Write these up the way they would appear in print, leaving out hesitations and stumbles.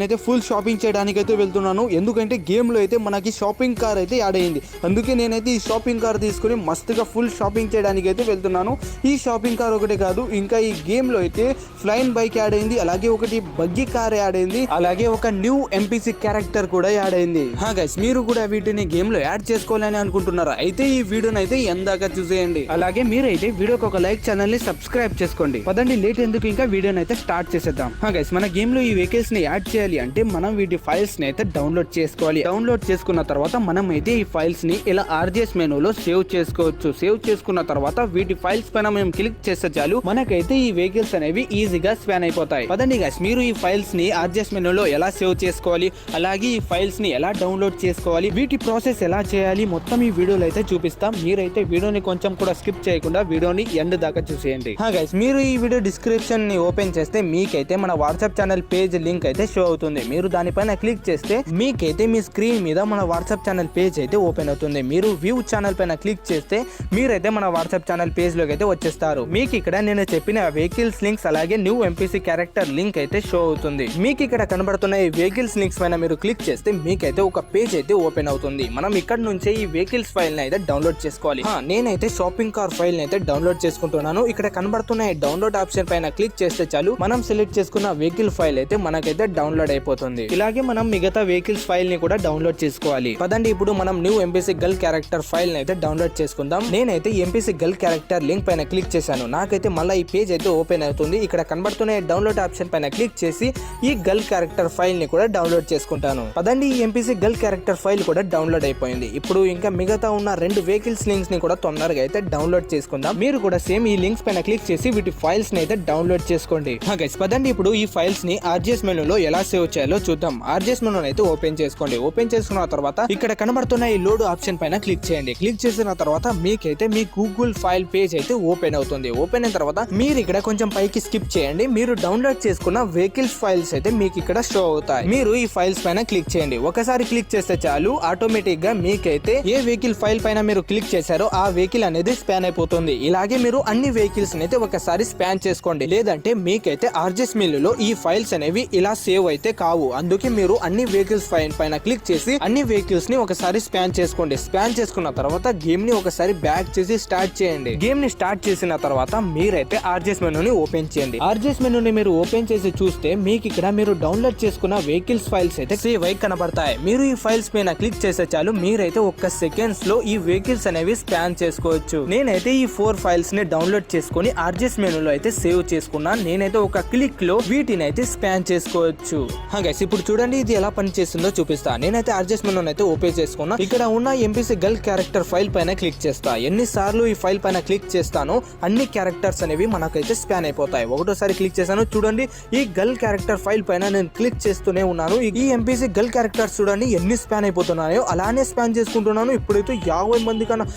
అయితే full shopping చేయడానికి అయితే వెళ్తున్నాను. ఎందుకంటే గేమ్ లో అయితే మనకి షాపింగ్ కార్ అయితే యాడ్ అయింది. అందుకే నేనైతే ఈ షాపింగ్ కార్ తీసుకుని మస్తుగా ఫుల్ షాపింగ్ చేయడానికి అయితే వెళ్తున్నాను. ఈ షాపింగ్ కార్ ఒకటే కాదు, ఇంకా ఈ గేమ్ లో అయితే ఫ్లైన్ బైక్ యాడ్ అయింది, అలాగే ఒకటి బగ్గీ కార్ యాడ్ అయింది, అలాగే ఒక న్యూ ఎంపీసీ క్యారెక్టర్ కూడా యాడ్ అయింది. గైస్, మీరు కూడా వీటిని గేమ్ లో యాడ్ చేసుకోవాలని అనుకుంటున్నారా? అయితే ఈ వీడియోని అయితే ఎందాక చూసేయండి. అలాగే మీరైతే వీడియోకి ఒక లైక్, ఛానల్ ని సబ్స్క్రైబ్ చేసుకోండి. పదండి, లేట్ ఎందుకు, ఇంకా వీడియోని అయితే స్టార్ట్ చేసేద్దాం. గైస్, మన గేమ్ లో ఈ వెహికల్స్ ని యాడ్ చేయాలి అంటే మనం వీటి ఫైల్స్ ని అయితే డౌన్లోడ్ చేసుకోవాలి. డౌన్లోడ్ చేసుకున్న తర్వాత మనం అయితే ఈ ఫైల్స్ ని ఇలా ఆర్జిఎస్ మెనూలో సేవ్ చేసుకోవచ్చు. సేవ్ చేసుకున్న తర్వాత వీటి ఫైల్స్ పైన మేము క్లిక్ చేస్తే చాలు మనకైతే ఈ వెహికల్స్ అనేవి ఈజీగా స్పాన్ అయిపోతాయి. పదండి గైస్, మీరు ఈ ఫైల్స్ ని ఆర్జిఎస్ మెనూలో ఎలా సేవ్ చేసుకోవాలి, అలాగే ఈ ఫైల్స్ ని ఎలా డౌన్లోడ్ చేసుకోవాలి, వీటి ప్రాసెస్ ఎలా చేయాలి, మొత్తం ఈ వీడియోలో అయితే చూపిస్తాం. మీరైతే వీడియోని కొంచెం కూడా స్కిప్ చేయకుండా వీడియోని ఎండ్ దాకా చూసేయండి. గైస్, మీరు ఈ వీడియో డిస్క్రిప్షన్ ని ఓపెన్ చేస్తే మీకైతే మన వాట్సాప్ ఛానల్ పేజ్ లింక్ అయితే షో అవుతుంది. మీరు దానిపైన క్లిక్ చేస్తే మీకైతే మీ స్క్రీన్ మీద మన వాట్సాప్ ఛానల్ పేజ్ అయితే ఓపెన్ అవుతుంది. మీరు వ్యూ ఛానల్ పైన క్లిక్ చేస్తే మీరైతే మన వాట్సాప్ ఛానల్ పేజ్ లోకి అయితే వచ్చేస్తారు. మీకు ఇక్కడ నేను చెప్పిన వెహికల్స్ లింక్స్ అలాగే న్యూ ఎంపీసీ క్యారెక్టర్ లింక్ అయితే షో అవుతుంది. మీకు ఇక్కడ కనబడుతున్న ఈ వెహికల్స్ లింక్స్ పైన మీరు క్లిక్ చేస్తే మీకైతే ఒక పేజ్ అయితే ఓపెన్ అవుతుంది. మనం ఇక్కడ నుంచే ఈ వెహికల్స్ ఫైల్ ని అయితే డౌన్లోడ్ చేసుకోవాలి. నేనైతే షాపింగ్ కార్ ఫైల్ ని అయితే డౌన్లోడ్ చేసుకుంటున్నాను. ఇక్కడ కనబడుతున్న ఈ డౌన్లోడ్ ఆప్షన్ పైన క్లిక్ చేస్తే చాలు మనం సెలెక్ట్ చేసుకున్న వెహికల్ ఫైల్ అయితే మనకైతే డౌన్లోడ్ అయిపోతుంది. ఇలాగే మనం మిగతా వెహికల్స్ ఫైల్ ని కూడా డౌన్లోడ్ చేసుకోవాలి. పదండి, ఇప్పుడు మనం new MPC girl character file ని అయితే డౌన్లోడ్ చేసుకుందాం. నేనైతే ఎంపీసీ గర్ల్ క్యారెక్టర్ లింక్ పైన క్లిక్ చేశాను. నాకైతే మళ్ళీ ఈ పేజ్ అయితే ఓపెన్ అవుతుంది. ఇక్కడ కనబడుతున్న డౌన్లోడ్ ఆప్షన్ పైన క్లిక్ చేసి ఈ గర్ల్ క్యారెక్టర్ ఫైల్ ని కూడా డౌన్లోడ్ చేసుకుంటాను. పదండి, ఈ ఎంపీసీ గర్ల్ క్యారెక్టర్ ఫైల్ కూడా డౌన్లోడ్ అయిపోయింది. ఇప్పుడు ఇంకా మిగతా ఉన్న రెండు వెహికల్స్ లింక్స్ ని కూడా తొందరగా అయితే డౌన్లోడ్ చేసుకుందాం. మీరు కూడా సేమ్ ఈ లింక్స్ పైన క్లిక్ చేసి వీటి ఫైల్స్ ని అయితే డౌన్లోడ్ చేసుకోండి. గైస్, పదండి, ఇప్పుడు ఈ ఫైల్స్ ని ఆర్జిఎస్ మెనూలో ఎలా సేవ్ చేయాలో చూద్దాం. ఆర్జిఎస్ మెనూ అయితే ఓపెన్ చేసుకోండి. ఓపెన్ చేసుకున్న తర్వాత ఇక్కడ కనబడుతున్న ఈ లోడ్ ఆప్షన్ పైన క్లిక్ చేయండి. క్లిక్ చేసిన తర్వాత మీకైతే మీ గూగుల్ ఫైల్ పేజ్ అయితే ఓపెన్ అవుతుంది. ఓపెన్ అయిన తర్వాత మీరు ఇక్కడ కొంచెం పైకి స్కిప్ చేయండి. మీరు డౌన్లోడ్ చేసుకున్న వెహికల్స్ ఫైల్స్ అయితే మీకు ఇక్కడ షో అవుతాయి. మీరు ఈ ఫైల్స్ పైన క్లిక్ చేయండి. ఒకసారి క్లిక్ చేస్తే చాలు ఆటోమేటిక్ గా మీకైతే ఏ వెహికల్ ఫైల్ పైన మీరు క్లిక్ చేశారో ఆ వెహికల్ అనేది స్పాన్ అయిపోతుంది. ఇలాగే మీరు అన్ని వెహికల్స్ అయితే ఒకసారి స్పాన్ చేసుకోండి. లేదంటే మీకైతే ఆర్జిఎస్ మెనూలో ఈ ఫైల్స్ అనేవి ఇలా సేవ్ అయితే కావు. అందుకే మీరు అన్ని వెహికల్స్ ఫైల్ పైన క్లిక్ చేసి అన్ని వెహికల్స్ ని ఒకసారి స్పాన్ చేసుకోండి. స్పాన్ చేసుకున్న తర్వాత గేమ్ ని ఒకసారి బ్యాక్ చేసి స్టార్ట్ చేయండి. గేమ్ ని స్టార్ట్ చేసిన తర్వాత మీరైతే ఆర్జిఎస్ మెనూని ఓపెన్ చేయండి. ఆర్జిఎస్ మెనూని మీరు ఓపెన్ చేసి చూస్తే మీకు ఇక్కడ మీరు డౌన్లోడ్ చేసుకున్న వెహికల్స్ ఫైల్స్ అయితే సేవ్ అయి కనబడతాయి. మీరు ఈ ఫైల్స్ పైన క్లిక్ చేసే చాలు మీరైతే ఒక్క సెకండ్స్ లో ఈ వెహికల్స్ అనేవి స్పాన్ చేసుకోవచ్చు. నేనైతే ఈ 4 ఫైల్స్ ని డౌన్లోడ్ చేసుకుని ఆర్జిఎస్ మెనూలో అయితే సేవ్ చేసుకున్నాను. నేనైతే ఒక క్లిక్ లో వీటిని అయితే స్పాన్ చేసుకోవచ్చు. గైస్, ఇప్పుడు చూడండి ఇది ఎలా పని చేస్తుందో చూపిస్తా. నేనైతే ఆర్జిఎస్ మెనూని అయితే ఓపెన్ చేసుకున్నా. ఇక్కడ ఉన్న ఎంపీసీ గర్ల్ క్యారెక్టర్ ఫైల్ పైన క్లిక్ చేస్తా. ఎన్నిసార్లు ఈ ఫైల్ పైన క్లిక్ చేస్తానో అన్ని క్యారెక్టర్స్ అనేవి మనకైతే స్పాన్ అయిపోతాయి. ఒకటోసారి క్లిక్ చేశాను, చూడండి ఈ గర్ల్ క్యారెక్టర్ ఫైల్ పైన నేను క్లిక్ చేస్తూనే ఉన్నాను. ఈ ఎంపీసీ గర్ల్ క్యారెక్టర్స్ చూడండి ఎన్ని స్పాన్ అయిపోతున్నాయో అలానే స్పాన్ చేసుకుంటున్నాను. ఇప్పుడైతే 50 మంది కన్నా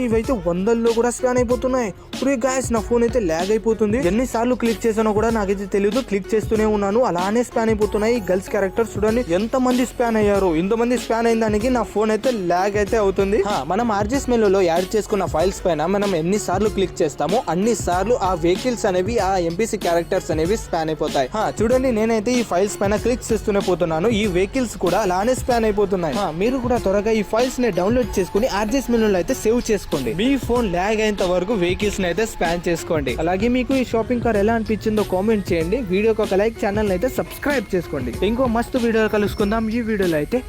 ఇవైతే 100లో కూడా స్పాన్ అయిపోతున్నాయి. గాయస్, నా ఫోన్ అయితే ల్యాగ్ అయిపోతుంది. ఎన్నిసార్లు క్లిక్ చేశానో కూడా నాకైతే తెలియదు. క్లిక్ చేస్తూనే ఉన్నాను, అలానే స్పాన్ అయిపోతున్నాయి. గర్ల్స్ క్యారెక్టర్స్ చూడండి ఎంత మంది స్పాన్ అయ్యారు. ఇంతమంది స్పాన్ అయిన దానికి నా ఫోన్ అయితే ల్యాగ్ అయితే అవుతుంది. మనం ఆర్జిఎస్ మెనూలో యాడ్ చేసుకున్న ఫైల్స్ పైన మనం ఎన్నిసార్లు క్లిక్ చేస్తామో అన్ని సార్లు ఆ వెహికల్స్ అనేవి ఆ ఎంపీసీ క్యారెక్టర్స్ అనేవి స్పాన్ అయిపోతాయి. చూడండి నేనైతే ఈ ఫైల్స్ పైన క్లిక్ చేస్తూనే పోతున్నాను. ఈ వెహికల్స్ కూడా అలానే స్పాన్ అయిపోతున్నాయి. మీరు కూడా త్వరగా ఈ ఫైల్స్ ని డౌన్లోడ్ చేసుకుని ఆర్జిఎస్ మెనూలో అయితే సేవ్ చేసుకోండి. మీ ఫోన్ ల్యాగ్ అయినంత వరకు వెహికల్స్ ని అయితే స్పాన్ చేసుకోండి. అలాగే మీకు ఈ షాపింగ్ కార్ ఎలా అనిపించిందో కామెంట్ చేయండి. వీడియోకి ఒక లైక్, ఛానల్ అయితే సబ్స్క్రైబ్ చేసుకోండి. ఇంకో మస్తు వీడియో కలుసుకుందాం. ఈ వీడియోలో అయితే